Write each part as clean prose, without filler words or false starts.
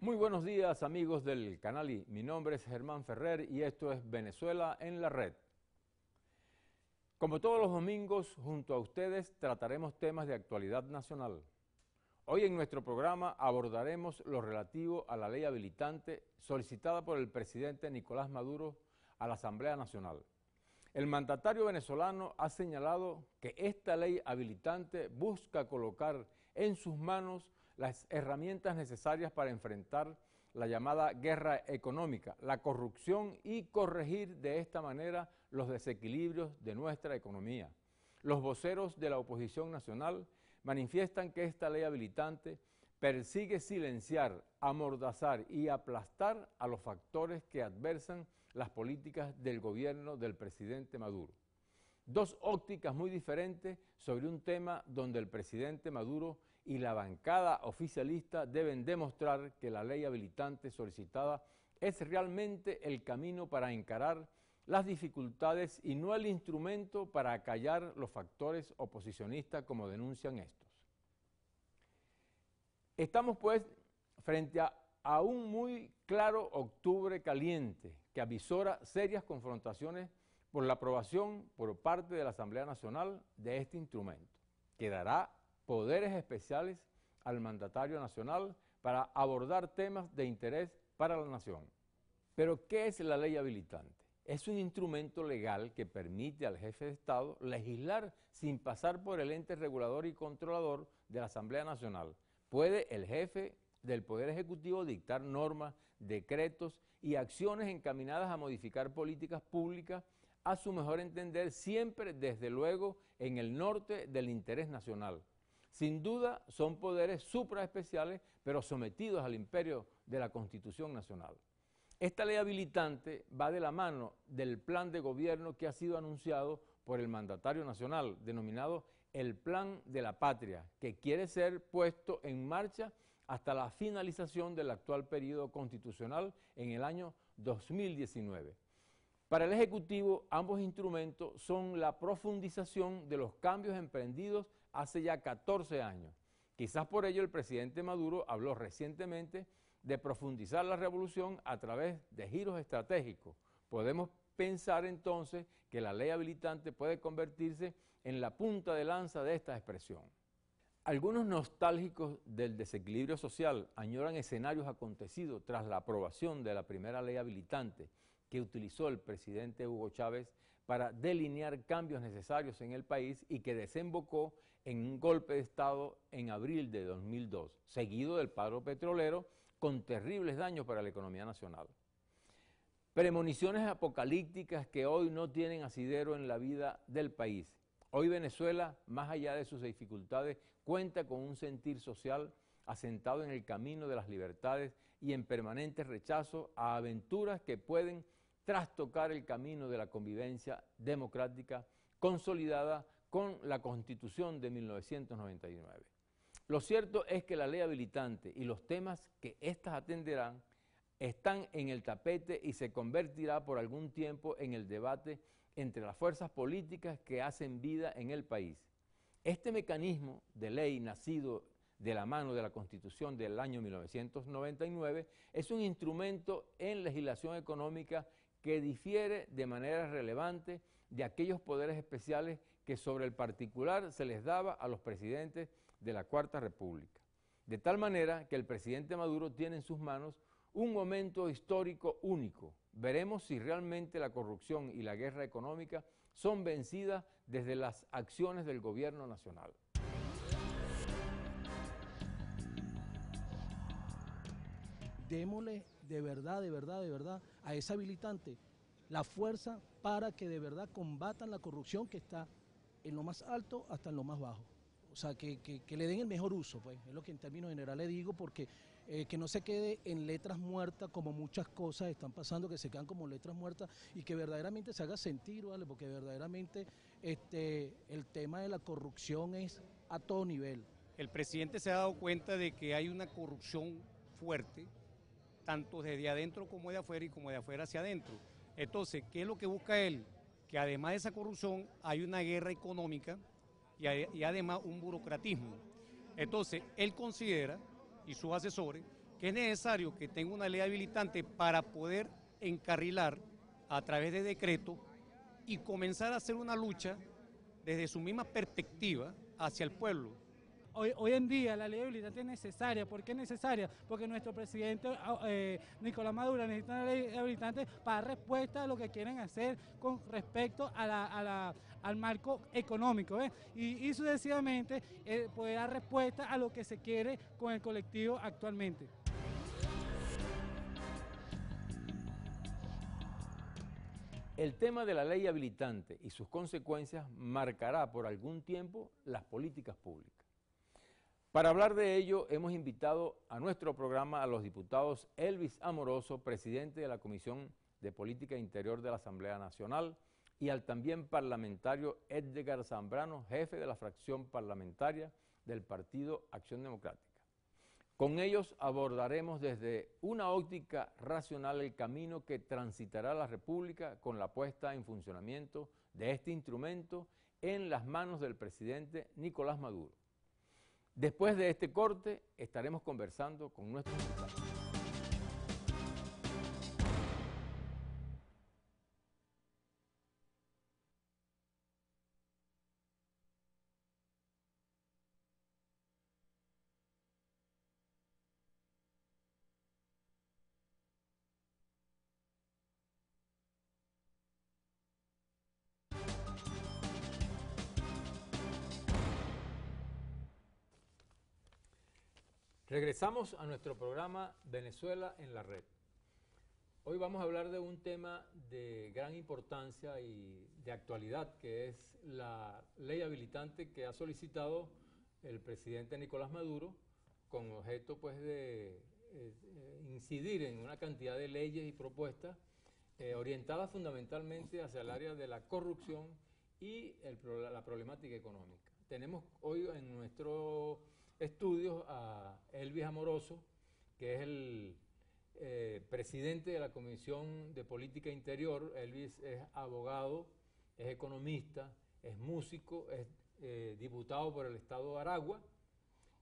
Muy buenos días amigos del canal mi nombre es Germán Ferrer y esto es Venezuela en la Red. Como todos los domingos, junto a ustedes trataremos temas de actualidad nacional. Hoy en nuestro programa abordaremos lo relativo a la ley habilitante solicitada por el presidente Nicolás Maduro a la Asamblea Nacional. El mandatario venezolano ha señalado que esta ley habilitante busca colocar en sus manos las herramientas necesarias para enfrentar la llamada guerra económica, la corrupción y corregir de esta manera los desequilibrios de nuestra economía. Los voceros de la oposición nacional manifiestan que esta ley habilitante persigue silenciar, amordazar y aplastar a los factores que adversan las políticas del gobierno del presidente Maduro. Dos ópticas muy diferentes sobre un tema donde el presidente Maduro y la bancada oficialista deben demostrar que la ley habilitante solicitada es realmente el camino para encarar las dificultades y no el instrumento para acallar los factores oposicionistas como denuncian estos. Estamos pues frente a un muy claro octubre caliente que avisora serias confrontaciones por la aprobación por parte de la Asamblea Nacional de este instrumento, que dará poderes especiales al mandatario nacional para abordar temas de interés para la nación. Pero, ¿qué es la ley habilitante? Es un instrumento legal que permite al jefe de Estado legislar sin pasar por el ente regulador y controlador de la Asamblea Nacional. Puede el jefe del Poder Ejecutivo dictar normas, decretos y acciones encaminadas a modificar políticas públicas a su mejor entender, siempre desde luego en el norte del interés nacional. Sin duda son poderes supraespeciales, pero sometidos al imperio de la Constitución Nacional. Esta ley habilitante va de la mano del plan de gobierno que ha sido anunciado por el mandatario nacional, denominado el Plan de la Patria, que quiere ser puesto en marcha hasta la finalización del actual periodo constitucional en el año 2019. Para el Ejecutivo, ambos instrumentos son la profundización de los cambios emprendidos hace ya 14 años. Quizás por ello el presidente Maduro habló recientemente de profundizar la revolución a través de giros estratégicos. Podemos pensar entonces que la ley habilitante puede convertirse en la punta de lanza de esta expresión. Algunos nostálgicos del desequilibrio social añoran escenarios acontecidos tras la aprobación de la primera ley habilitante que utilizó el presidente Hugo Chávez para delinear cambios necesarios en el país y que desembocó en un golpe de Estado en abril de 2002, seguido del paro petrolero con terribles daños para la economía nacional. Premoniciones apocalípticas que hoy no tienen asidero en la vida del país. Hoy Venezuela, más allá de sus dificultades, cuenta con un sentir social asentado en el camino de las libertades y en permanente rechazo a aventuras que pueden trastocar el camino de la convivencia democrática consolidada con la Constitución de 1999. Lo cierto es que la ley habilitante y los temas que éstas atenderán están en el tapete y se convertirá por algún tiempo en el debate entre las fuerzas políticas que hacen vida en el país. Este mecanismo de ley nacido de la mano de la Constitución del año 1999 es un instrumento en legislación económica que difiere de manera relevante de aquellos poderes especiales que sobre el particular se les daba a los presidentes de la Cuarta República. De tal manera que el presidente Maduro tiene en sus manos un momento histórico único. Veremos si realmente la corrupción y la guerra económica son vencidas desde las acciones del gobierno nacional. Démosle de verdad a esa habilitante la fuerza para que de verdad combatan la corrupción que está en lo más alto hasta en lo más bajo. O sea, que le den el mejor uso, pues, es lo que en términos generales digo, porque que no se quede en letras muertas como muchas cosas están pasando, que se quedan como letras muertas y que verdaderamente se haga sentir, ¿vale? Porque verdaderamente el tema de la corrupción es a todo nivel. El presidente se ha dado cuenta de que hay una corrupción fuerte, tanto desde adentro como de afuera y como de afuera hacia adentro. Entonces, ¿qué es lo que busca él? Que además de esa corrupción hay una guerra económica y además un burocratismo. Entonces, él considera, y sus asesores, que es necesario que tenga una ley habilitante para poder encarrilar a través de decreto y comenzar a hacer una lucha desde su misma perspectiva hacia el pueblo. Hoy en día la ley habilitante es necesaria. ¿Por qué es necesaria? Porque nuestro presidente Nicolás Maduro necesita una ley habilitante para dar respuesta a lo que quieren hacer con respecto al marco económico, ¿ves? Y sucesivamente poder dar respuesta a lo que se quiere con el colectivo actualmente. El tema de la ley habilitante y sus consecuencias marcará por algún tiempo las políticas públicas. Para hablar de ello, hemos invitado a nuestro programa a los diputados Elvis Amoroso, presidente de la Comisión de Política Interior de la Asamblea Nacional, y al también parlamentario Edgar Zambrano, jefe de la fracción parlamentaria del Partido Acción Democrática. Con ellos abordaremos desde una óptica racional el camino que transitará la República con la puesta en funcionamiento de este instrumento en las manos del presidente Nicolás Maduro. Después de este corte estaremos conversando con nuestros invitados. Regresamos a nuestro programa Venezuela en la Red. Hoy vamos a hablar de un tema de gran importancia y de actualidad, que es la ley habilitante que ha solicitado el presidente Nicolás Maduro con objeto pues de incidir en una cantidad de leyes y propuestas orientadas fundamentalmente hacia el área de la corrupción y la problemática económica. Tenemos hoy en nuestro estudio a Elvis Amoroso, que es el presidente de la Comisión de Política Interior. Elvis es abogado, es economista, es músico, es diputado por el estado de Aragua,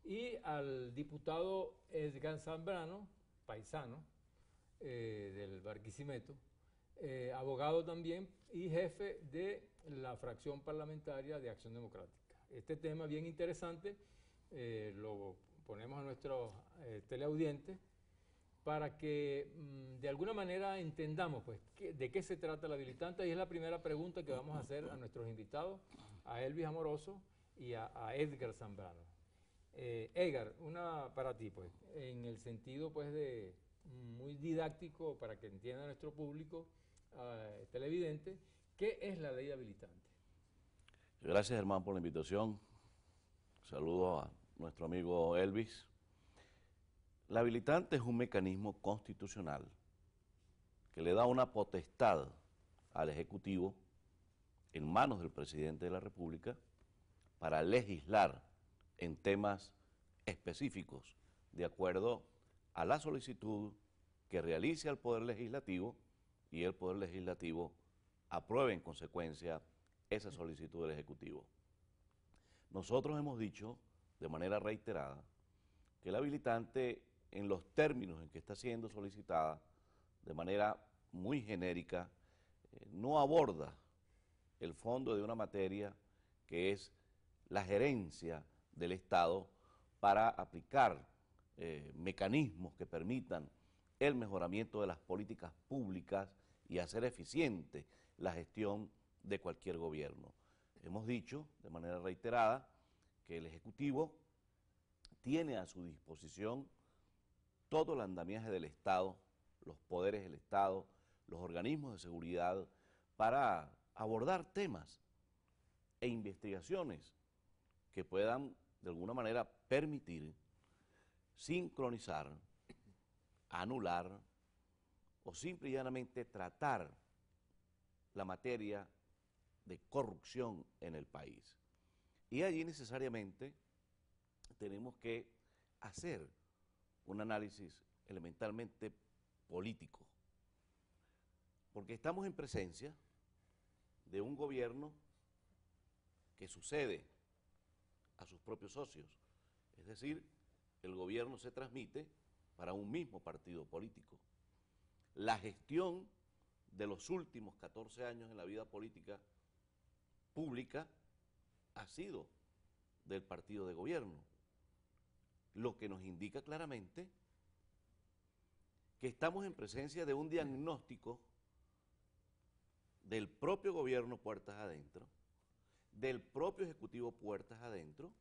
y al diputado Edgar Zambrano, paisano del Barquisimeto, abogado también y jefe de la fracción parlamentaria de Acción Democrática. Este tema bien interesante lo ponemos a nuestros teleaudientes para que de alguna manera entendamos pues, de qué se trata la habilitante, y es la primera pregunta que vamos a hacer a nuestros invitados, a Elvis Amoroso y a Edgar Zambrano. Edgar, una para ti, pues, en el sentido pues, de muy didáctico para que entienda nuestro público televidente, ¿qué es la ley habilitante? Gracias, Germán, por la invitación. Saludos a nuestro amigo Elvis. La habilitante es un mecanismo constitucional que le da una potestad al Ejecutivo en manos del presidente de la República para legislar en temas específicos de acuerdo a la solicitud que realice el Poder Legislativo y el Poder Legislativo apruebe en consecuencia esa solicitud del Ejecutivo. Nosotros hemos dicho de manera reiterada que la habilitante, en los términos en que está siendo solicitada, de manera muy genérica, no aborda el fondo de una materia que es la gerencia del Estado para aplicar mecanismos que permitan el mejoramiento de las políticas públicas y hacer eficiente la gestión de cualquier gobierno. Hemos dicho de manera reiterada que el Ejecutivo tiene a su disposición todo el andamiaje del Estado, los poderes del Estado, los organismos de seguridad, para abordar temas e investigaciones que puedan de alguna manera permitir sincronizar, anular o simple y llanamente tratar la materia de corrupción en el país. Y allí necesariamente tenemos que hacer un análisis elementalmente político, porque estamos en presencia de un gobierno que sucede a sus propios socios, es decir, el gobierno se transmite para un mismo partido político. La gestión de los últimos 14 años en la vida política pública ha sido del partido de gobierno, lo que nos indica claramente que estamos en presencia de un diagnóstico del propio gobierno puertas adentro, del propio ejecutivo puertas adentro,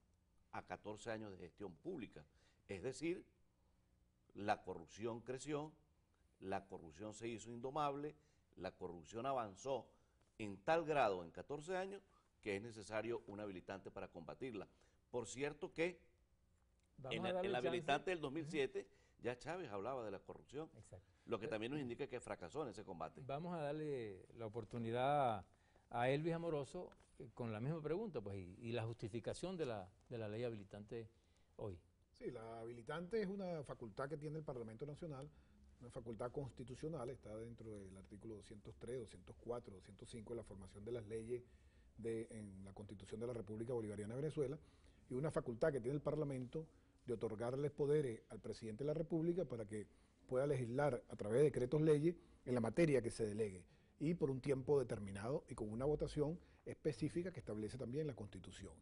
a 14 años de gestión pública. Es decir, la corrupción creció, la corrupción se hizo indomable, la corrupción avanzó en tal grado en 14 años que es necesario un habilitante para combatirla. Por cierto que en la habilitante del 2007 ya Chávez hablaba de la corrupción, Exacto. Lo que también nos indica que fracasó en ese combate. Vamos a darle la oportunidad a Elvis Amoroso con la misma pregunta, pues, y la justificación de la ley habilitante hoy. Sí, la habilitante es una facultad que tiene el Parlamento Nacional, una facultad constitucional, está dentro del artículo 203, 204, 205 de la formación de las leyes en la Constitución de la República Bolivariana de Venezuela, y una facultad que tiene el Parlamento de otorgarles poderes al presidente de la República para que pueda legislar a través de decretos leyes en la materia que se delegue y por un tiempo determinado y con una votación específica que establece también la Constitución.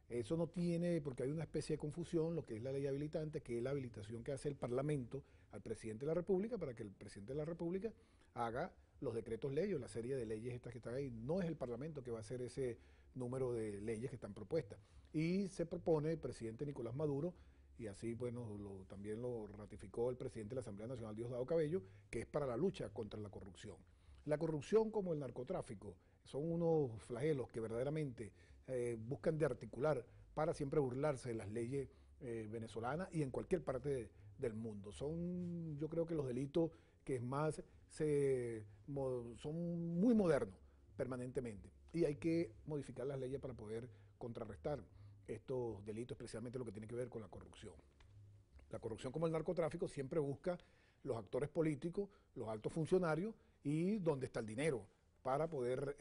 Eso no tiene, porque hay una especie de confusión, lo que es la ley habilitante, que es la habilitación que hace el Parlamento al presidente de la República para que el presidente de la República haga los decretos leyes, la serie de leyes estas que están ahí. No es el Parlamento que va a hacer ese número de leyes que están propuestas. Y se propone el presidente Nicolás Maduro, y así bueno también lo ratificó el presidente de la Asamblea Nacional, Diosdado Cabello, que es para la lucha contra la corrupción. La corrupción, como el narcotráfico, son unos flagelos que verdaderamente buscan de articular para siempre burlarse de las leyes venezolanas y en cualquier parte del mundo. Son, yo creo que los delitos que más son muy modernos permanentemente, y hay que modificar las leyes para poder contrarrestar estos delitos, especialmente lo que tiene que ver con la corrupción. La corrupción, como el narcotráfico, siempre busca los actores políticos, los altos funcionarios y dónde está el dinero para poder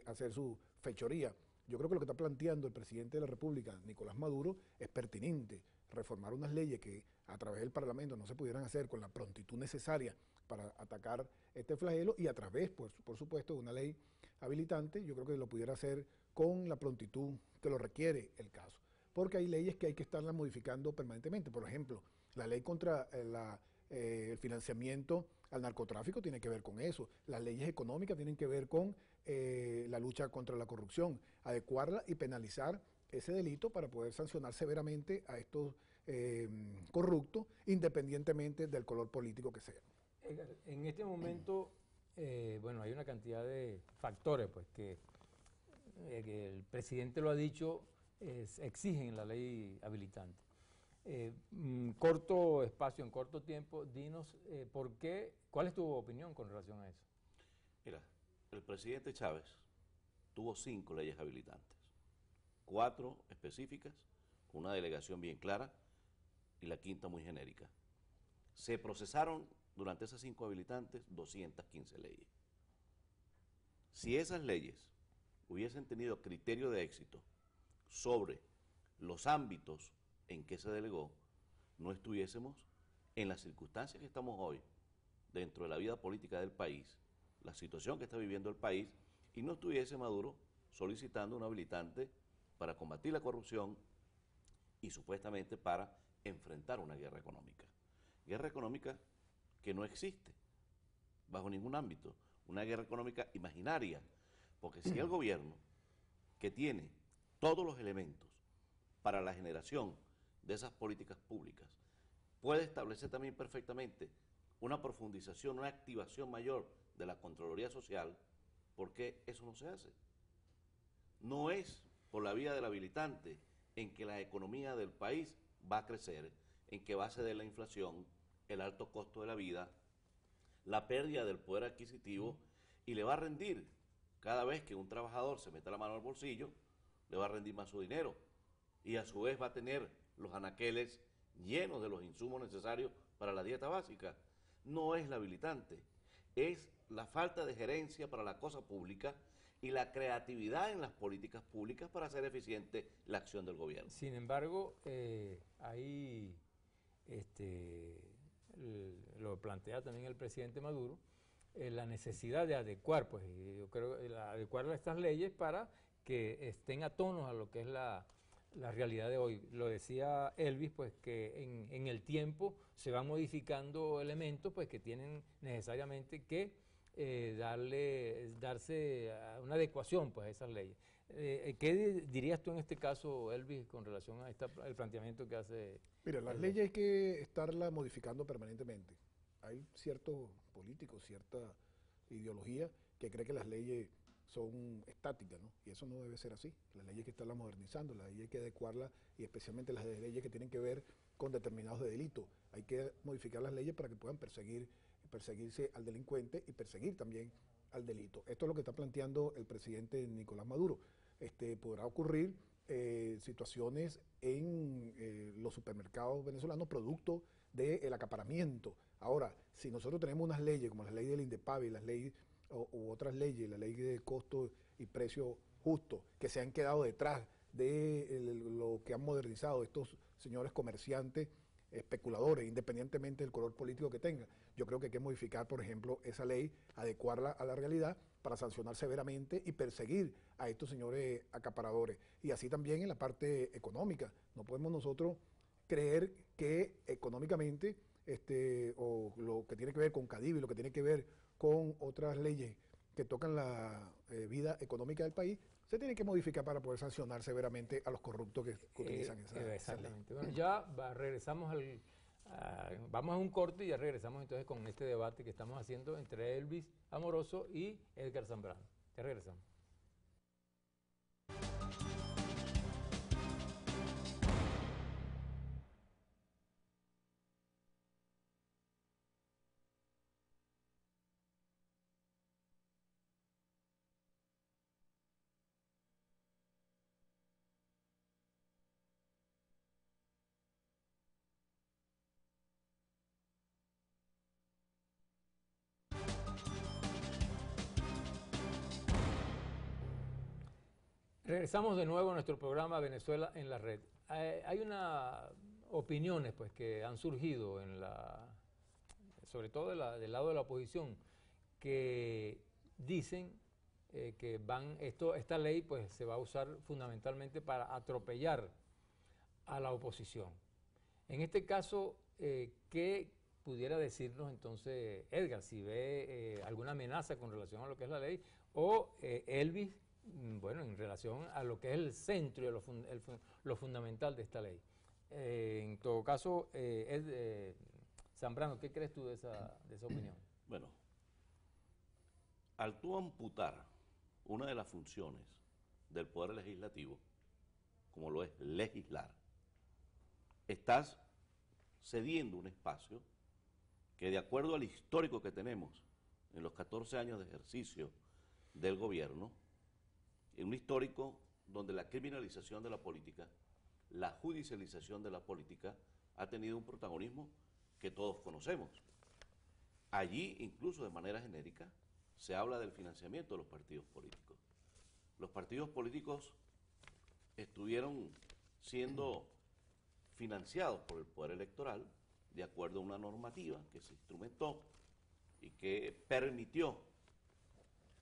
hacer su fechoría. Yo creo que lo que está planteando el presidente de la República, Nicolás Maduro, es pertinente. Reformar unas leyes que a través del Parlamento no se pudieran hacer con la prontitud necesaria para atacar este flagelo, y a través, por supuesto, de una ley habilitante, yo creo que lo pudiera hacer con la prontitud que lo requiere el caso. Porque hay leyes que hay que estarlas modificando permanentemente. Por ejemplo, la ley contra el financiamiento al narcotráfico tiene que ver con eso. Las leyes económicas tienen que ver con la lucha contra la corrupción, adecuarla y penalizar ese delito para poder sancionar severamente a estos corruptos, independientemente del color político que sea. En este momento, bueno, hay una cantidad de factores pues, que el presidente lo ha dicho, exigen la ley habilitante. Corto espacio, en corto tiempo, dinos ¿cuál es tu opinión con relación a eso? Mira, el presidente Chávez tuvo 5 leyes habilitantes, 4 específicas, una delegación bien clara y la 5ª muy genérica. Se procesaron durante esas 5 habilitantes 215 leyes. Si esas leyes hubiesen tenido criterio de éxito sobre los ámbitos en que se delegó, no estuviésemos en las circunstancias que estamos hoy dentro de la vida política del país, la situación que está viviendo el país, y no estuviese Maduro solicitando un habilitante para combatir la corrupción y supuestamente para enfrentar una guerra económica. Guerra económica que no existe bajo ningún ámbito, una guerra económica imaginaria, porque si el gobierno, que tiene todos los elementos para la generación de esas políticas públicas, puede establecer también perfectamente una profundización, una activación mayor de la Contraloría Social, ¿por qué eso no se hace? No es por la vía del habilitante en que la economía del país va a crecer, en que va a ceder la inflación, el alto costo de la vida, la pérdida del poder adquisitivo, y le va a rendir cada vez que un trabajador se meta la mano al bolsillo, le va a rendir más su dinero, y a su vez va a tener los anaqueles llenos de los insumos necesarios para la dieta básica. No es la habilitante, es la falta de gerencia para la cosa pública y la creatividad en las políticas públicas para hacer eficiente la acción del gobierno. Sin embargo, hay lo plantea también el presidente Maduro, la necesidad de adecuar, pues, y yo creo, adecuar estas leyes para que estén a tono a lo que es la realidad de hoy. Lo decía Elvis, pues que en el tiempo se van modificando elementos pues que tienen necesariamente que darse una adecuación pues a esas leyes. ¿Qué dirías tú en este caso, Elvis, con relación a el planteamiento que hace? Mira, las leyes hay que estarlas modificando permanentemente. Hay ciertos políticos, cierta ideología que cree que las leyes son estáticas, ¿no? Y eso no debe ser así. Las leyes hay que estarlas modernizando, las leyes hay que adecuarlas, y especialmente las leyes que tienen que ver con determinados delitos. Hay que modificar las leyes para que puedan perseguirse al delincuente y perseguir también al delito. Esto es lo que está planteando el presidente Nicolás Maduro. Podrá ocurrir situaciones en los supermercados venezolanos producto del acaparamiento. Ahora, si nosotros tenemos unas leyes como la ley del INDEPAVE y las leyes u otras leyes, la ley de costo y precio justo, que se han quedado detrás de lo que han modernizado estos señores comerciantes, especuladores, independientemente del color político que tengan. Yo creo que hay que modificar, por ejemplo, esa ley, adecuarla a la realidad para sancionar severamente y perseguir a estos señores acaparadores. Y así también en la parte económica. No podemos nosotros creer que económicamente o lo que tiene que ver con CADIVI, lo que tiene que ver con otras leyes que tocan la vida económica del país, se tiene que modificar para poder sancionar severamente a los corruptos que utilizan esa ley. Bueno, ya regresamos vamos a un corte y ya regresamos entonces con este debate que estamos haciendo entre Elvis Amoroso y Edgar Zambrano. Ya regresamos. Regresamos de nuevo a nuestro programa Venezuela en la Red. Hay unas opiniones pues, que han surgido, sobre todo del lado de la oposición, que dicen que esta ley pues, se va a usar fundamentalmente para atropellar a la oposición. En este caso, ¿qué pudiera decirnos entonces Edgar, si ve alguna amenaza con relación a lo que es la ley, o Elvis, bueno, en relación a lo que es el centro y lo fundamental de esta ley? En todo caso, Zambrano, ¿qué crees tú de esa opinión? Bueno, al tú amputar una de las funciones del Poder Legislativo, como lo es legislar, estás cediendo un espacio que, de acuerdo al histórico que tenemos en los 14 años de ejercicio del gobierno, en un histórico donde la criminalización de la política, la judicialización de la política ha tenido un protagonismo que todos conocemos. Allí, incluso de manera genérica, se habla del financiamiento de los partidos políticos. Los partidos políticos estuvieron siendo financiados por el Poder Electoral de acuerdo a una normativa que se instrumentó y que permitió,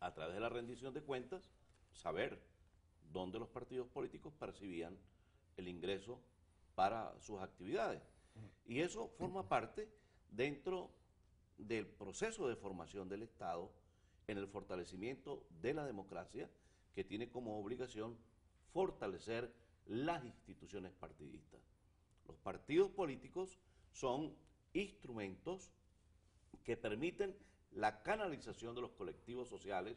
a través de la rendición de cuentas, saber dónde los partidos políticos percibían el ingreso para sus actividades. Y eso forma parte dentro del proceso de formación del Estado en el fortalecimiento de la democracia, que tiene como obligación fortalecer las instituciones partidistas. Los partidos políticos son instrumentos que permiten la canalización de los colectivos sociales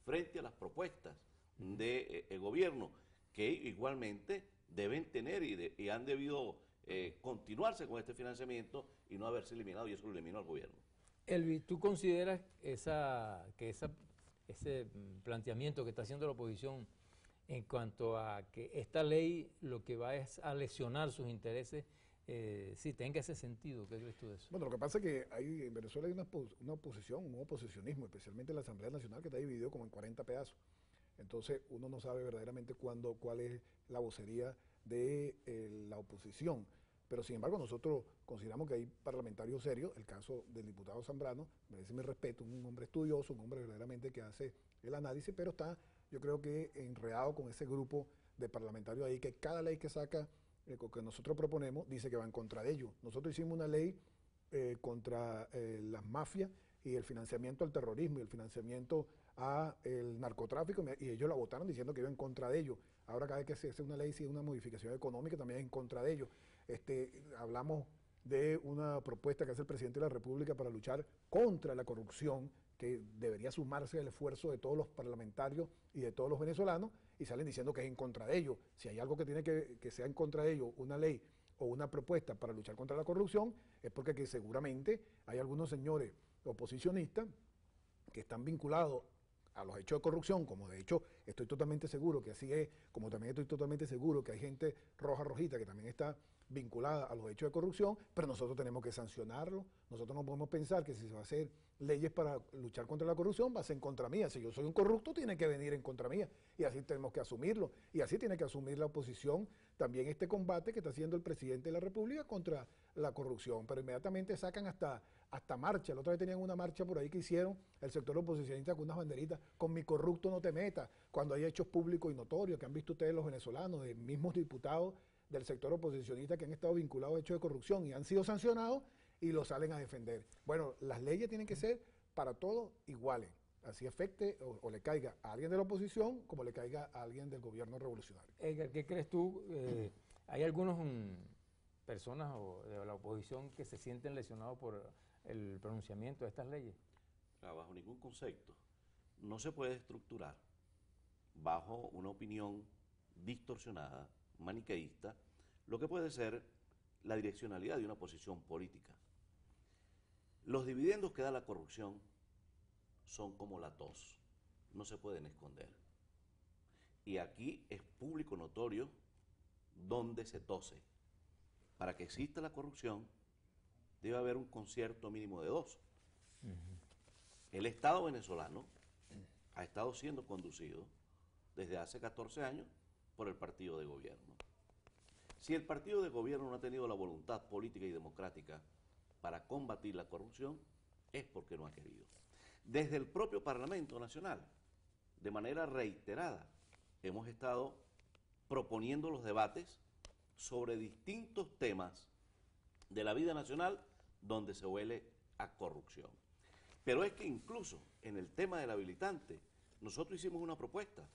frente a las propuestas del gobierno, que igualmente deben tener y han debido continuarse con este financiamiento y no haberse eliminado, y eso lo eliminó el gobierno. Elvis, ¿tú consideras que ese planteamiento que está haciendo la oposición en cuanto a que esta ley lo que va es a lesionar sus intereses, sí tenga ese sentido? ¿Qué crees tú de eso? Bueno, lo que pasa es que en Venezuela hay una oposición, un oposicionismo, especialmente en la Asamblea Nacional, que está dividido como en 40 pedazos. Entonces uno no sabe verdaderamente cuál es la vocería de la oposición. Pero sin embargo nosotros consideramos que hay parlamentarios serios, el caso del diputado Zambrano, merece mi respeto, un hombre estudioso, un hombre verdaderamente que hace el análisis, pero está, yo creo que enredado con ese grupo de parlamentarios ahí, que cada ley que saca, que nosotros proponemos, dice que va en contra de ellos. Nosotros hicimos una ley contra las mafias y el financiamiento al terrorismo y el financiamiento al narcotráfico, y ellos la votaron diciendo que iba en contra de ellos. Ahora cada vez que se hace una ley, si es una modificación económica, también es en contra de ellos. Hablamos de una propuesta que hace el presidente de la República para luchar contra la corrupción, que debería sumarse al esfuerzo de todos los parlamentarios y de todos los venezolanos, y salen diciendo que es en contra de ellos. Si hay algo que tiene que sea en contra de ellos, una ley o una propuesta para luchar contra la corrupción, es porque seguramente hay algunos señores oposicionistas que están vinculados a los hechos de corrupción, como de hecho estoy totalmente seguro que así es, como también estoy totalmente seguro que hay gente rojita que también está vinculada a los hechos de corrupción, pero nosotros tenemos que sancionarlo. Nosotros no podemos pensar que si se va a hacer leyes para luchar contra la corrupción, va a ser en contra mía. Si yo soy un corrupto, tiene que venir en contra mía, y así tenemos que asumirlo, y así tiene que asumir la oposición también este combate que está haciendo el presidente de la República contra la corrupción, pero inmediatamente sacan hasta marcha. La otra vez tenían una marcha por ahí que hicieron el sector oposicionista con unas banderitas, con mi corrupto no te metas, cuando hay hechos públicos y notorios que han visto ustedes los venezolanos, de mismos diputados del sector oposicionista que han estado vinculados a hechos de corrupción y han sido sancionados y lo salen a defender. Bueno, las leyes tienen que ser para todos iguales, así afecte o le caiga a alguien de la oposición como le caiga a alguien del gobierno revolucionario. Edgar, ¿qué crees tú? ¿Hay algunas personas de la oposición que se sienten lesionados por el pronunciamiento de estas leyes? Bajo ningún concepto. No se puede estructurar bajo una opinión distorsionada, maniqueísta, lo que puede ser la direccionalidad de una posición política. Los dividendos que da la corrupción son como la tos, no se pueden esconder. Y aquí es público notorio donde se tose. Para que exista la corrupción debe haber un concierto mínimo de dos. El Estado venezolano ha estado siendo conducido desde hace 14 años por el partido de gobierno. Si el partido de gobierno no ha tenido la voluntad política y democrática para combatir la corrupción, es porque no ha querido. Desde el propio Parlamento Nacional, de manera reiterada, hemos estado proponiendo los debates sobre distintos temas de la vida nacional donde se huele a corrupción. Pero es que incluso en el tema del habilitante, nosotros hicimos una propuesta,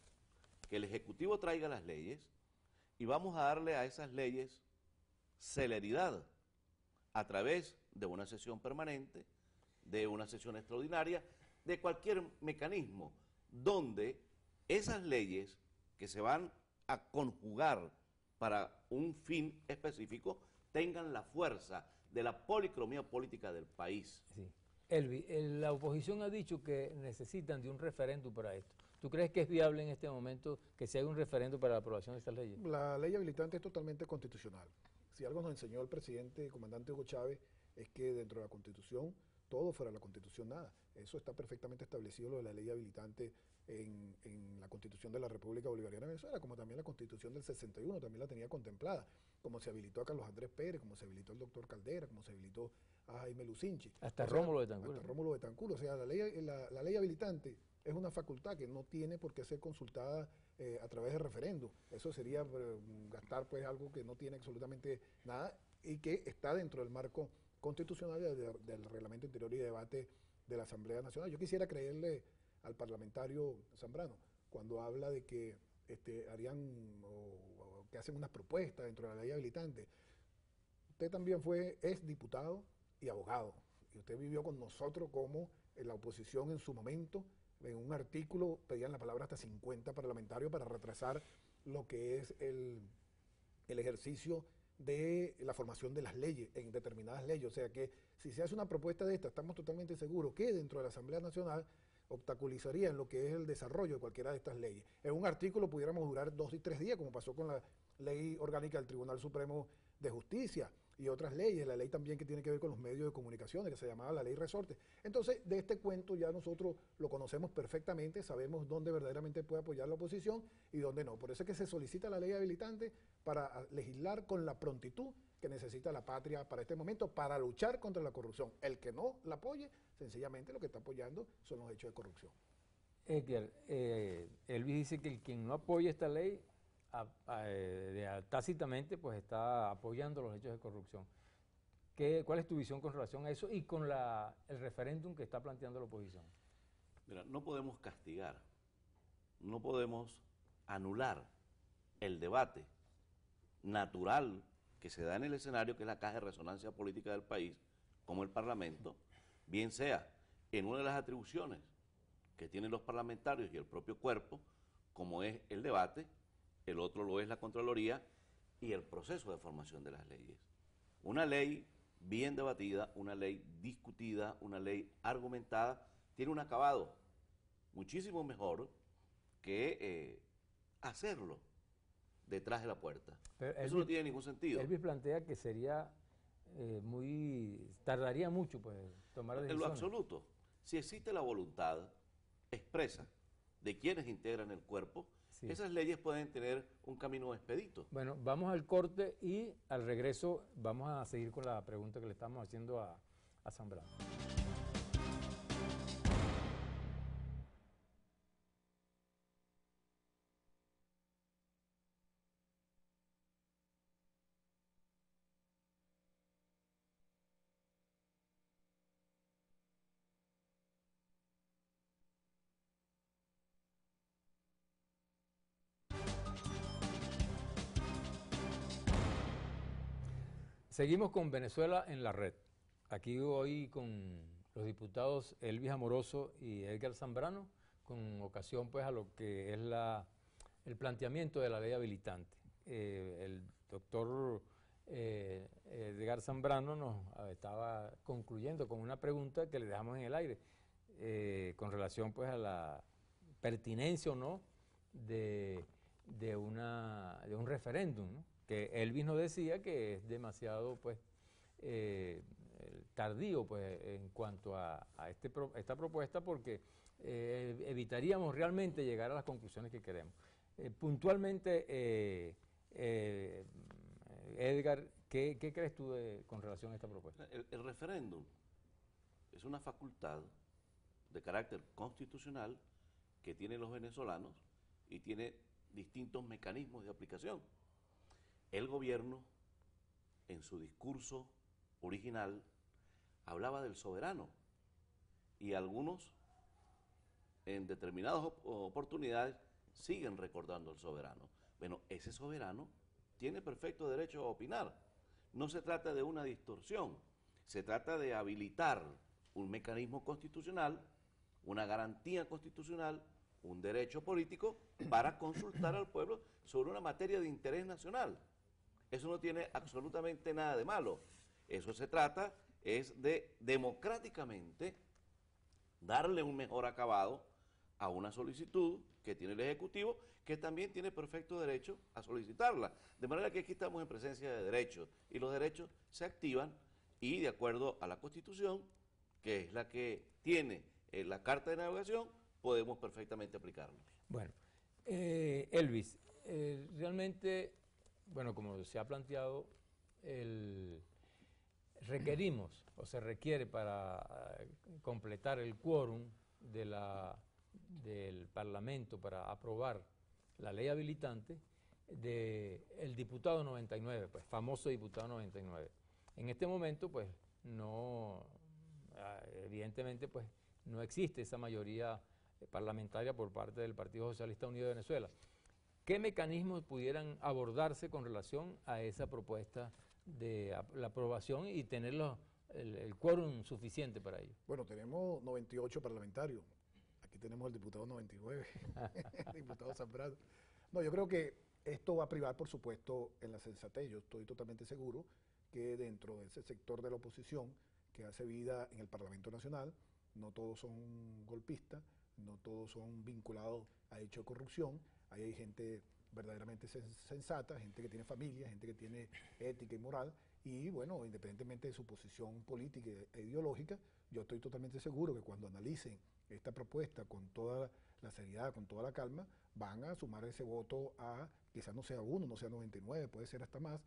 que el Ejecutivo traiga las leyes y vamos a darle a esas leyes celeridad a través de una sesión permanente, de una sesión extraordinaria, de cualquier mecanismo donde esas leyes que se van a conjugar para un fin específico tengan la fuerza de la policromía política del país. Sí. Elvi, la oposición ha dicho que necesitan de un referéndum para esto. ¿Tú crees que es viable en este momento que se haga un referéndum para la aprobación de estas leyes? La ley habilitante es totalmente constitucional. Si algo nos enseñó el presidente y comandante Hugo Chávez es que dentro de la Constitución, todo fuera de la Constitución nada. Eso está perfectamente establecido, lo de la ley habilitante en la Constitución de la República Bolivariana de Venezuela, como también la Constitución del 61 también la tenía contemplada, como se habilitó a Carlos Andrés Pérez, como se habilitó al doctor Caldera, como se habilitó a Jaime Lucinchi. Hasta Rómulo Betancourt. Hasta Rómulo Betancourt. O sea, la ley habilitante es una facultad que no tiene por qué ser consultada a través de referéndum. Eso sería gastar pues algo que no tiene absolutamente nada y que está dentro del marco constitucional del Reglamento Interior y Debate de la Asamblea Nacional. Yo quisiera creerle al parlamentario Zambrano cuando habla de que harían o que hacen unas propuestas dentro de la ley habilitante. Usted también es diputado y abogado, y usted vivió con nosotros como en la oposición en su momento. En un artículo pedían la palabra hasta 50 parlamentarios para retrasar lo que es el ejercicio de la formación de las leyes, en determinadas leyes. O sea que si se hace una propuesta de esta, estamos totalmente seguros que dentro de la Asamblea Nacional obstaculizaría en lo que es el desarrollo de cualquiera de estas leyes. En un artículo pudiéramos durar 2 y 3 días, como pasó con la ley orgánica del Tribunal Supremo de Justicia. y otras leyes, la ley también que tiene que ver con los medios de comunicaciones, que se llamaba la ley Resorte. Entonces, de este cuento ya nosotros lo conocemos perfectamente, sabemos dónde verdaderamente puede apoyar la oposición y dónde no. Por eso es que se solicita la ley habilitante para legislar con la prontitud que necesita la patria para este momento, para luchar contra la corrupción. El que no la apoye, sencillamente lo que está apoyando son los hechos de corrupción. Edgar, Elvis dice que quien no apoya esta ley tácitamente pues está apoyando los hechos de corrupción. ¿Cuál es tu visión con relación a eso y con el referéndum que está planteando la oposición? Mira, no podemos castigar, no podemos anular el debate natural que se da en el escenario, que es la caja de resonancia política del país, como el Parlamento, bien sea en una de las atribuciones que tienen los parlamentarios y el propio cuerpo, como es el debate, el otro lo es la Contraloría y el proceso de formación de las leyes. Una ley bien debatida, una ley discutida, una ley argumentada, tiene un acabado muchísimo mejor que hacerlo detrás de la puerta. Pero eso no tiene ningún sentido. Elvis plantea que sería tardaría mucho pues tomar decisiones. En lo absoluto. Si existe la voluntad expresa de quienes integran el cuerpo, sí, esas leyes pueden tener un camino expedito. Bueno, vamos al corte y al regreso vamos a seguir con la pregunta que le estamos haciendo a Zambrano. Seguimos con Venezuela en la red. Aquí hoy con los diputados Elvis Amoroso y Edgar Zambrano, con ocasión pues a lo que es el planteamiento de la ley habilitante. El doctor Edgar Zambrano nos estaba concluyendo con una pregunta que le dejamos en el aire, con relación pues a la pertinencia o no de un referéndum, ¿no? Que Elvis nos decía que es demasiado pues tardío pues en cuanto a esta propuesta, porque evitaríamos realmente llegar a las conclusiones que queremos. Puntualmente, Edgar, ¿qué crees tú con relación a esta propuesta? El referéndum es una facultad de carácter constitucional que tienen los venezolanos y tiene distintos mecanismos de aplicación. El gobierno, en su discurso original, hablaba del soberano y algunos, en determinadas oportunidades, siguen recordando al soberano. Bueno, ese soberano tiene perfecto derecho a opinar. No se trata de una distorsión, se trata de habilitar un mecanismo constitucional, una garantía constitucional, un derecho político para consultar al pueblo sobre una materia de interés nacional. Eso no tiene absolutamente nada de malo. Eso se trata es de democráticamente darle un mejor acabado a una solicitud que tiene el Ejecutivo, que también tiene perfecto derecho a solicitarla. De manera que aquí estamos en presencia de derechos, y los derechos se activan y de acuerdo a la Constitución, que es la que tiene la Carta de Navegación, podemos perfectamente aplicarlo. Bueno, Elvis, realmente, bueno, como se ha planteado, requerimos o se requiere para completar el quórum del Parlamento para aprobar la ley habilitante del diputado 99, pues famoso diputado 99. En este momento, pues, no, evidentemente, pues, no existe esa mayoría parlamentaria por parte del Partido Socialista Unido de Venezuela. ¿Qué mecanismos pudieran abordarse con relación a esa propuesta de la aprobación y tener el quórum suficiente para ello? Bueno, tenemos 98 parlamentarios. Aquí tenemos el diputado 99, el diputado Zambrano. No, yo creo que esto va a privar, por supuesto, en la sensatez. Yo estoy totalmente seguro que dentro de ese sector de la oposición que hace vida en el Parlamento Nacional, no todos son golpistas, no todos son vinculados a hechos de corrupción. Ahí hay gente verdaderamente sensata, gente que tiene familia, gente que tiene ética y moral, y bueno, independientemente de su posición política e ideológica, yo estoy totalmente seguro que cuando analicen esta propuesta con toda la seriedad, con toda la calma, van a sumar ese voto a, quizás no sea 1, no sea 99, puede ser hasta más,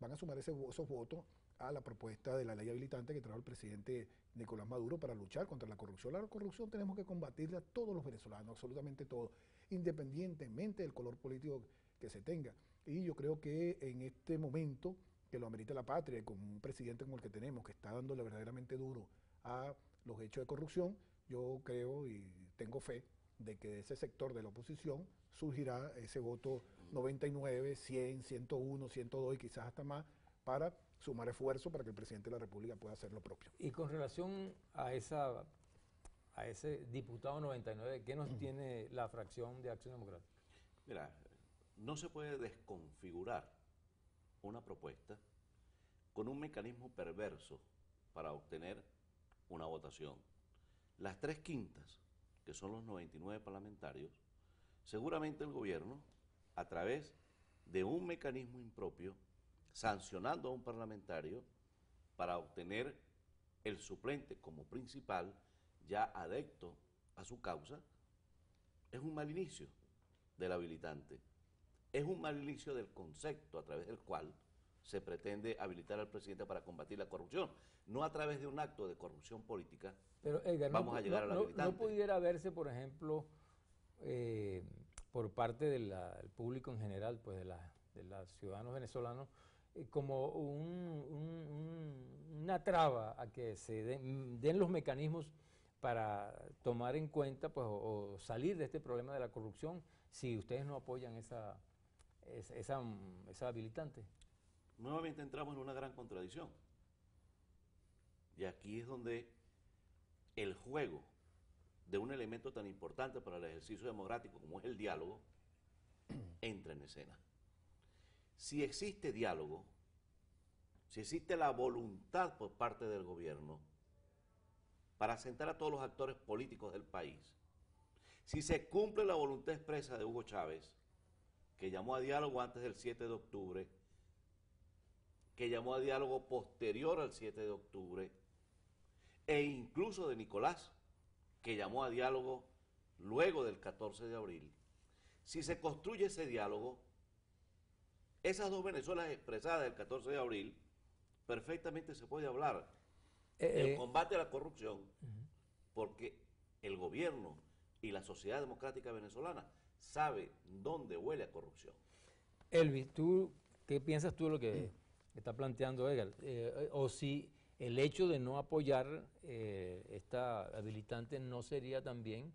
van a sumar esos votos a la propuesta de la ley habilitante que trajo el presidente Nicolás Maduro para luchar contra la corrupción. La corrupción tenemos que combatirla todos los venezolanos, absolutamente todos, independientemente del color político que se tenga. Y yo creo que en este momento que lo amerita la patria, con un presidente como el que tenemos, que está dándole verdaderamente duro a los hechos de corrupción, yo creo y tengo fe de que de ese sector de la oposición surgirá ese voto 99, 100, 101, 102 y quizás hasta más, para sumar esfuerzo para que el presidente de la República pueda hacer lo propio. Y con relación a ese diputado 99, ¿qué nos tiene la fracción de Acción Democrática? Mira, no se puede desconfigurar una propuesta con un mecanismo perverso para obtener una votación. Las 3/5, que son los 99 parlamentarios, seguramente el gobierno, a través de un mecanismo impropio, sancionando a un parlamentario para obtener el suplente como principal, ya adepto a su causa, es un mal inicio del habilitante. Es un mal inicio del concepto a través del cual se pretende habilitar al presidente para combatir la corrupción, no a través de un acto de corrupción política. Pero Edgar, vamos a llegar al habilitante. ¿No pudiera verse, por ejemplo, por parte del público en general, pues de los ciudadanos venezolanos, como una traba a que se den los mecanismos para tomar en cuenta, pues, o salir de este problema de la corrupción, si ustedes no apoyan esa habilitante? Nuevamente entramos en una gran contradicción. Y aquí es donde el juego de un elemento tan importante para el ejercicio democrático como es el diálogo, entra en escena. Si existe diálogo, si existe la voluntad por parte del gobierno para sentar a todos los actores políticos del país, si se cumple la voluntad expresa de Hugo Chávez, que llamó a diálogo antes del 7 de octubre, que llamó a diálogo posterior al 7 de octubre, e incluso de Nicolás, que llamó a diálogo luego del 14 de abril, si se construye ese diálogo, esas dos Venezuelas expresadas del 14 de abril, perfectamente se puede hablar del combate a la corrupción, porque el gobierno y la sociedad democrática venezolana sabe dónde huele a corrupción. Elvis, ¿qué piensas tú de lo que está planteando Edgar? O si el hecho de no apoyar esta habilitante no sería también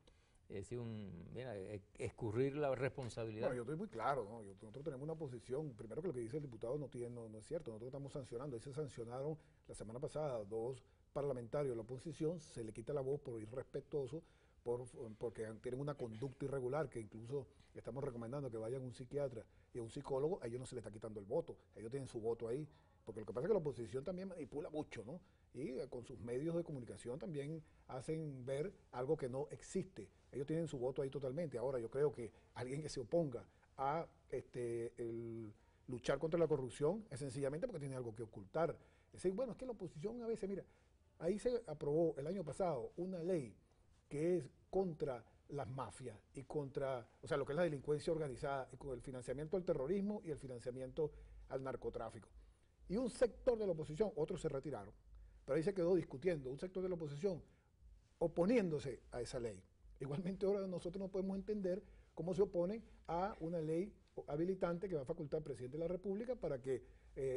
escurrir la responsabilidad. Bueno, yo estoy muy claro, ¿no? Nosotros tenemos una posición, primero que lo que dice el diputado no es cierto, nosotros estamos sancionando, ahí se sancionaron la semana pasada 2 parlamentarios de la oposición, se le quita la voz por irrespetuoso, porque tienen una conducta irregular, que incluso estamos recomendando que vayan a un psiquiatra y a un psicólogo, a ellos no se les está quitando el voto, ellos tienen su voto ahí, porque lo que pasa es que la oposición también manipula mucho, ¿no? Y con sus medios de comunicación también hacen ver algo que no existe. Ellos tienen su voto ahí totalmente. Ahora, yo creo que alguien que se oponga a el luchar contra la corrupción es sencillamente porque tiene algo que ocultar. Es decir, bueno, es que la oposición a veces, mira, ahí se aprobó el año pasado una ley que es contra las mafias y contra, o sea, lo que es la delincuencia organizada, y con el financiamiento al terrorismo y el financiamiento al narcotráfico. Y un sector de la oposición, otros se retiraron, pero ahí se quedó discutiendo, un sector de la oposición oponiéndose a esa ley. Igualmente ahora nosotros no podemos entender cómo se oponen a una ley habilitante que va a facultar al presidente de la República para que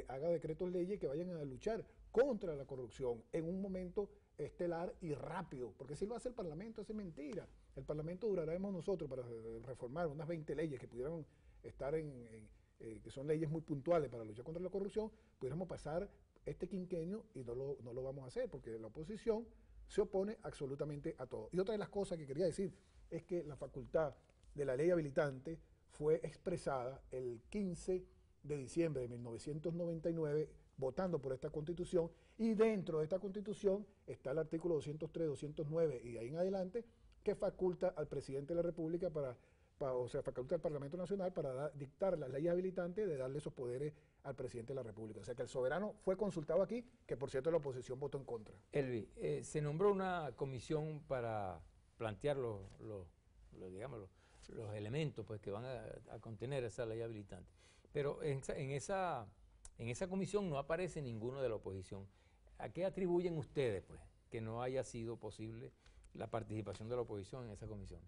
haga decretos leyes que vayan a luchar contra la corrupción en un momento estelar y rápido, porque si lo hace el Parlamento, eso es mentira. El Parlamento duraremos nosotros para reformar unas 20 leyes que pudieran estar que son leyes muy puntuales para luchar contra la corrupción, pudiéramos pasar este quinquenio y no lo vamos a hacer, porque la oposición se opone absolutamente a todo. Y otra de las cosas que quería decir es que la facultad de la ley habilitante fue expresada el 15 de diciembre de 1999 votando por esta Constitución, y dentro de esta Constitución está el artículo 203, 209 y de ahí en adelante, que faculta al presidente de la República para o sea, faculta al Parlamento Nacional para dictar las leyes habilitantes de darle esos poderes al presidente de la República. O sea que el soberano fue consultado aquí, que por cierto la oposición votó en contra. Elvi, se nombró una comisión para plantear digamos, los elementos pues, que van a contener esa ley habilitante. Pero en esa comisión no aparece ninguno de la oposición. ¿A qué atribuyen ustedes pues, que no haya sido posible la participación de la oposición en esa comisión?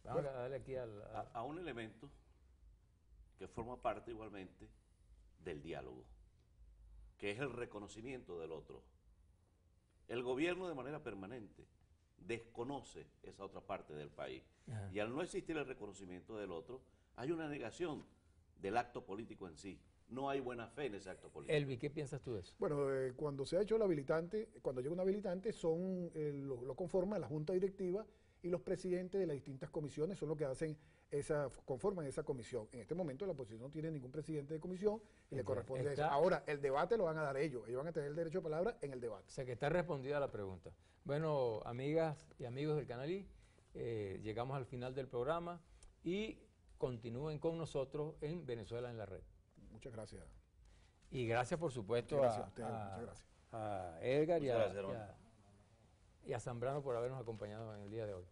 Vamos a darle aquí a un elemento que forma parte igualmente del diálogo, que es el reconocimiento del otro. El gobierno de manera permanente desconoce esa otra parte del país. Ajá. Y al no existir el reconocimiento del otro, hay una negación del acto político en sí. No hay buena fe en ese acto político. Elvi, ¿qué piensas tú de eso? Bueno, cuando se ha hecho el habilitante, cuando llega un habilitante, lo conforma la Junta Directiva y los presidentes de las distintas comisiones son los que conforman esa comisión. En este momento la oposición no tiene ningún presidente de comisión y le corresponde eso. Ahora, el debate lo van a dar ellos van a tener el derecho de palabra en el debate. O sea que está respondida la pregunta. Bueno, amigas y amigos del Canal I, llegamos al final del programa y continúen con nosotros en Venezuela en la Red. Muchas gracias. Y gracias, por supuesto, Muchas gracias. a Edgar Muchas gracias, y a Zambrano por habernos acompañado en el día de hoy.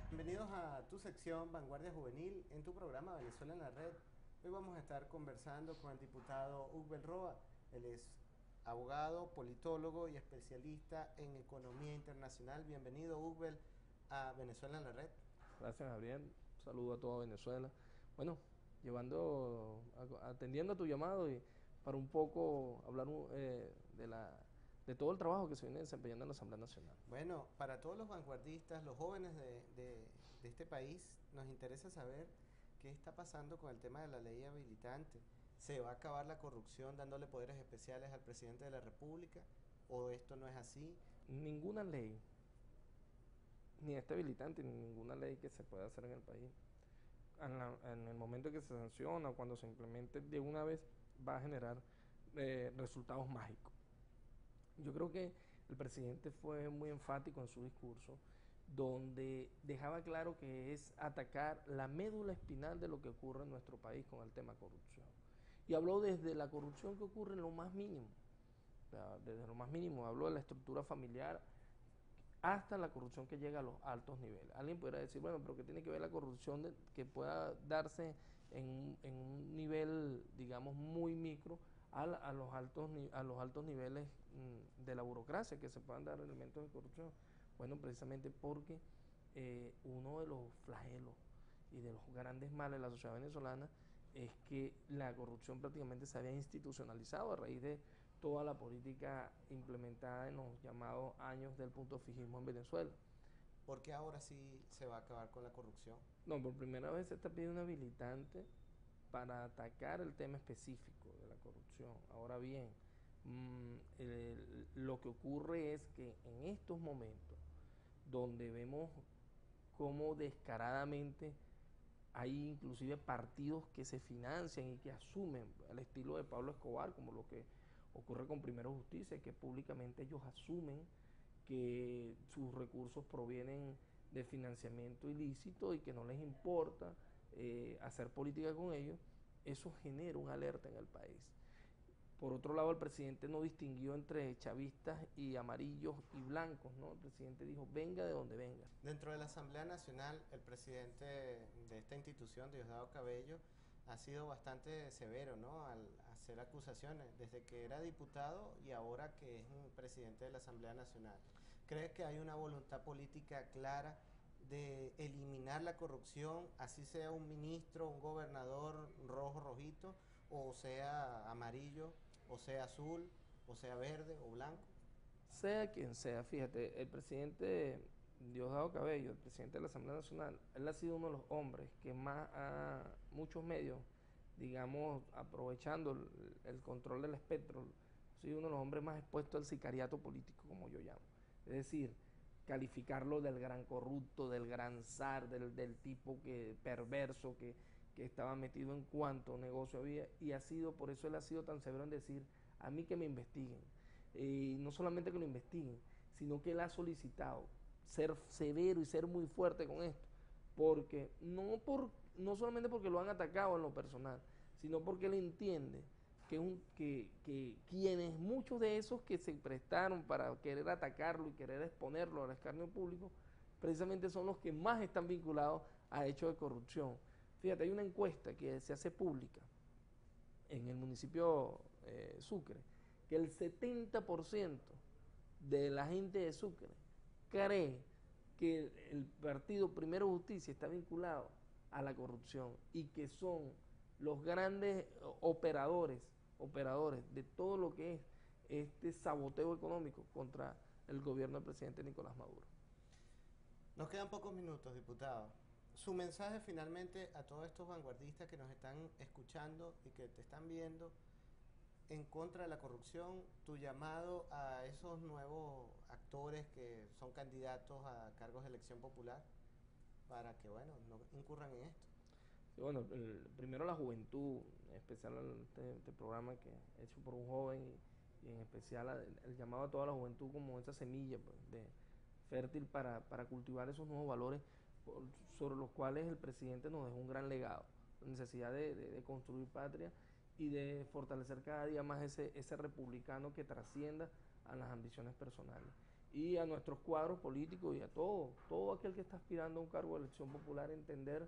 Bienvenidos a tu sección Vanguardia Juvenil en tu programa Venezuela en la Red. Hoy vamos a estar conversando con el diputado Ugbel Roa. Él es abogado, politólogo y especialista en economía internacional. Bienvenido, Ugbel, a Venezuela en la Red. Gracias, Gabriel. Un saludo a toda Venezuela. Bueno, atendiendo a tu llamado y para un poco hablar de todo el trabajo que se viene desempeñando en la Asamblea Nacional. Bueno, para todos los vanguardistas, los jóvenes de este país, nos interesa saber qué está pasando con el tema de la ley habilitante. ¿Se va a acabar la corrupción dándole poderes especiales al presidente de la República? ¿O esto no es así? Ninguna ley, ni este habilitante, ni ninguna ley que se pueda hacer en el país, en el momento que se sanciona o cuando se implemente de una vez, va a generar resultados mágicos. Yo creo que el presidente fue muy enfático en su discurso, donde dejaba claro que es atacar la médula espinal de lo que ocurre en nuestro país con el tema corrupción. Y habló desde la corrupción que ocurre en lo más mínimo, o sea, desde lo más mínimo, habló de la estructura familiar hasta la corrupción que llega a los altos niveles. Alguien podría decir, bueno, pero ¿qué tiene que ver la corrupción que pueda darse en un nivel, digamos, muy micro, a los altos niveles de la burocracia, que se puedan dar elementos de corrupción? Bueno, precisamente porque uno de los flagelos y de los grandes males de la sociedad venezolana es que la corrupción prácticamente se había institucionalizado a raíz de toda la política implementada en los llamados años del punto fijismo en Venezuela. ¿Por qué ahora sí se va a acabar con la corrupción? No, por primera vez se está pidiendo un habilitante para atacar el tema específico de la corrupción. Ahora bien, lo que ocurre es que en estos momentos, donde vemos cómo descaradamente hay inclusive partidos que se financian y que asumen al estilo de Pablo Escobar, como lo que ocurre con Primero Justicia, que públicamente ellos asumen que sus recursos provienen de financiamiento ilícito y que no les importa hacer política con ellos, eso genera una alerta en el país. Por otro lado, el presidente no distinguió entre chavistas y amarillos y blancos, ¿no? El presidente dijo, venga de donde venga. Dentro de la Asamblea Nacional, el presidente de esta institución, Diosdado Cabello, ha sido bastante severo, ¿no?, al hacer acusaciones, desde que era diputado y ahora que es un presidente de la Asamblea Nacional. ¿Crees que hay una voluntad política clara de eliminar la corrupción, así sea un ministro, un gobernador rojo, rojito, o sea amarillo, o sea azul, o sea verde o blanco? Sea quien sea, fíjate, el presidente Diosdado Cabello, el presidente de la Asamblea Nacional, él ha sido uno de los hombres que más muchos medios, digamos, aprovechando el control del espectro, ha sido uno de los hombres más expuestos al sicariato político, como yo llamo. Es decir, calificarlo del gran corrupto, del gran zar, del tipo perverso que estaba metido en cuanto negocio había, y por eso él ha sido tan severo en decir, a mí que me investiguen. Y no solamente que lo investiguen, sino que él ha solicitado ser severo y ser muy fuerte con esto, porque no solamente porque lo han atacado en lo personal, sino porque él entiende que quienes, muchos de esos que se prestaron para querer atacarlo y querer exponerlo al escarnio público, precisamente son los que más están vinculados a hechos de corrupción. Fíjate, hay una encuesta que se hace pública en el municipio Sucre, que el 70% de la gente de Sucre cree que el partido Primero Justicia está vinculado a la corrupción y que son los grandes operadores de todo lo que es este saboteo económico contra el gobierno del presidente Nicolás Maduro. Nos quedan pocos minutos, diputado. Su mensaje finalmente a todos estos vanguardistas que nos están escuchando y que te están viendo en contra de la corrupción, tu llamado a esos nuevos actores que son candidatos a cargos de elección popular para que, bueno, no incurran en esto. Sí, bueno, primero la juventud, en especial este programa que es hecho por un joven y en especial el llamado a toda la juventud como esa semilla pues, fértil para cultivar esos nuevos valores sobre los cuales el presidente nos dejó un gran legado, la necesidad de construir patria y de fortalecer cada día más ese republicano que trascienda a las ambiciones personales. Y a nuestros cuadros políticos y a todo aquel que está aspirando a un cargo de elección popular, entender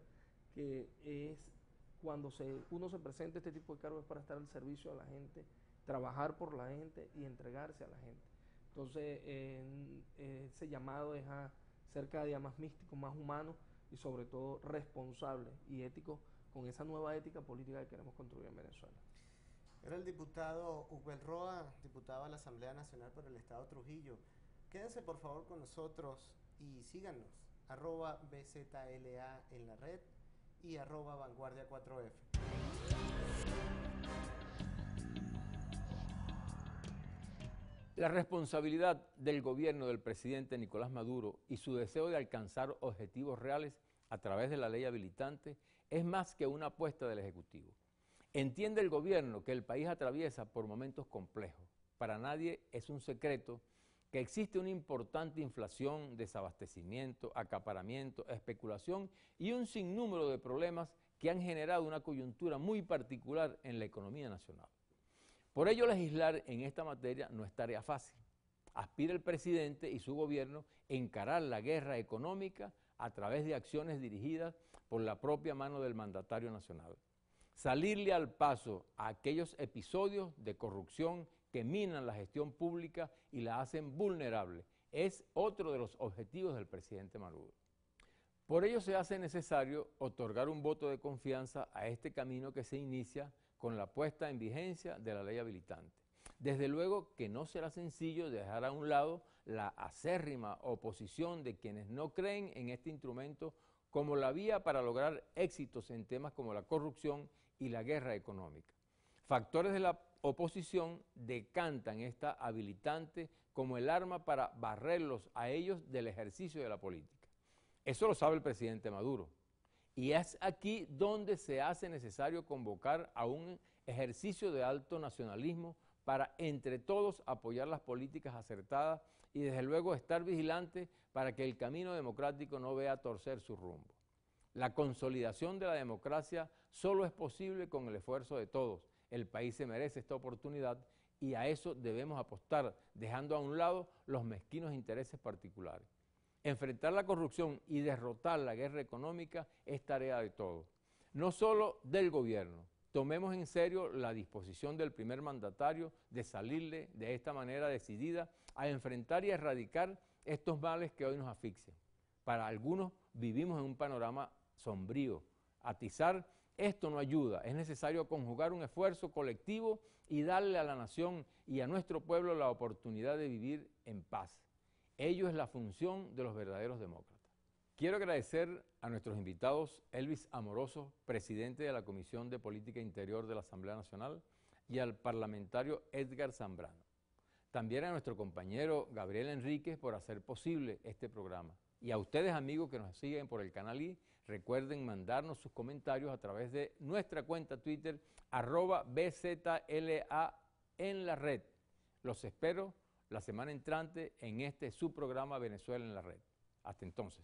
que es cuando uno se presenta este tipo de cargos es para estar al servicio de la gente, trabajar por la gente y entregarse a la gente. Entonces, ese llamado es a ser cada día más místico, más humano y sobre todo responsable y ético con esa nueva ética política que queremos construir en Venezuela. Era el diputado Ugbel Roa, diputado a la Asamblea Nacional por el Estado Trujillo. Quédense por favor con nosotros y síganos, @BZLA en la red y @Vanguardia4F. La responsabilidad del gobierno del presidente Nicolás Maduro y su deseo de alcanzar objetivos reales a través de la ley habilitante es más que una apuesta del Ejecutivo. Entiende el gobierno que el país atraviesa por momentos complejos. Para nadie es un secreto que existe una importante inflación, desabastecimiento, acaparamiento, especulación y un sinnúmero de problemas que han generado una coyuntura muy particular en la economía nacional. Por ello, legislar en esta materia no es tarea fácil. Aspira el presidente y su gobierno a encarar la guerra económica a través de acciones dirigidas por la propia mano del mandatario nacional. Salirle al paso a aquellos episodios de corrupción que minan la gestión pública y la hacen vulnerable es otro de los objetivos del presidente Maduro. Por ello se hace necesario otorgar un voto de confianza a este camino que se inicia con la puesta en vigencia de la ley habilitante. Desde luego que no será sencillo dejar a un lado la acérrima oposición de quienes no creen en este instrumento como la vía para lograr éxitos en temas como la corrupción y la guerra económica. Factores de la oposición decantan esta habilitante como el arma para barrerlos a ellos del ejercicio de la política. Eso lo sabe el presidente Maduro. Y es aquí donde se hace necesario convocar a un ejercicio de alto nacionalismo para entre todos apoyar las políticas acertadas y desde luego estar vigilantes para que el camino democrático no vea torcer su rumbo. La consolidación de la democracia solo es posible con el esfuerzo de todos. El país se merece esta oportunidad y a eso debemos apostar, dejando a un lado los mezquinos intereses particulares. Enfrentar la corrupción y derrotar la guerra económica es tarea de todos, no solo del gobierno. Tomemos en serio la disposición del primer mandatario de salirle de esta manera decidida a enfrentar y erradicar estos males que hoy nos asfixian. Para algunos vivimos en un panorama sombrío. Atizar esto no ayuda, es necesario conjugar un esfuerzo colectivo y darle a la nación y a nuestro pueblo la oportunidad de vivir en paz. Ello es la función de los verdaderos demócratas. Quiero agradecer a nuestros invitados, Elvis Amoroso, presidente de la Comisión de Política Interior de la Asamblea Nacional, y al parlamentario Edgar Zambrano. También a nuestro compañero Gabriel Enríquez por hacer posible este programa. Y a ustedes, amigos que nos siguen por el canal I, recuerden mandarnos sus comentarios a través de nuestra cuenta Twitter, @BZLA en la red. Los espero la semana entrante en este su programa Venezuela en la red. Hasta entonces.